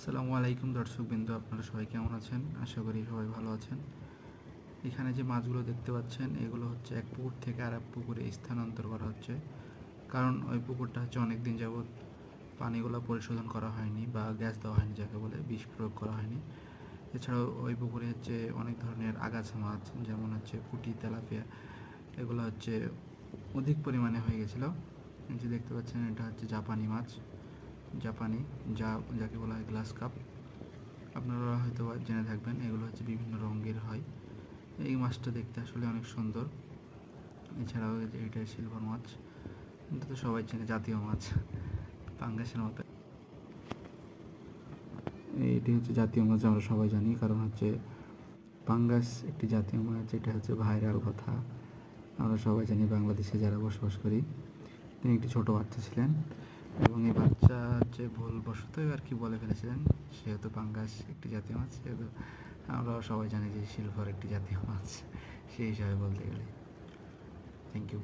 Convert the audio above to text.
আসসালামু আলাইকুম দর্শকবৃন্দ, আপনারা সবাই কেমন আছেন? আশা করি সবাই ভালো আছেন। এখানে যে মাছগুলো দেখতে পাচ্ছেন এগুলো হচ্ছে এক পুকুর থেকে আর এক পুকুরে স্থানান্তর করা হচ্ছে, কারণ ওই পুকুরটা হচ্ছে অনেক দিন যাবৎ পানিগুলো পরিশোধন করা হয়নি বা গ্যাস দেওয়া হয়নি, যাকে বলে বিষ প্রয়োগ করা হয়নি। এছাড়াও ওই পুকুরে হচ্ছে অনেক ধরনের আগাছা মাছ, যেমন হচ্ছে পুঁটি, তেলাপিয়া, এগুলো হচ্ছে অধিক পরিমাণে হয়ে গেছিলো। এই যে দেখতে পাচ্ছেন, এটা হচ্ছে জাপানি মাছ, জাপানি যাকে বলা হয় গ্লাস কাপ। আপনারা হয়তো জেনে থাকবেন, এগুলো হচ্ছে বিভিন্ন রঙের হয়। এই মাছটা দেখতে আসলে অনেক সুন্দর। এছাড়াও এটা সিলভার মাছ, এটা তো সবাই চেনে, জাতীয় মাছ, পাঙ্গাসের মতো। এটি হচ্ছে জাতীয় মাছ, আমরা সবাই জানি, কারণ হচ্ছে পাঙ্গাস একটি জাতীয় মাছ। এটা হচ্ছে ভাইরাল কথা, আমরা সবাই জানি বাংলাদেশে যারা বসবাস করি। তিনি একটি ছোট বাচ্চা ছিলেন এবং এই বাচ্চা হচ্ছে ভুলবশত আর কি বলে ফেলেছিলেন, সেহেতু পাঙ্গাস একটি জাতীয় মাছ, সেহেতু আমরা সবাই জানি যে সিলভার একটি জাতীয় মাছ, সেই হিসাবে বলতে গেলে। Thank you.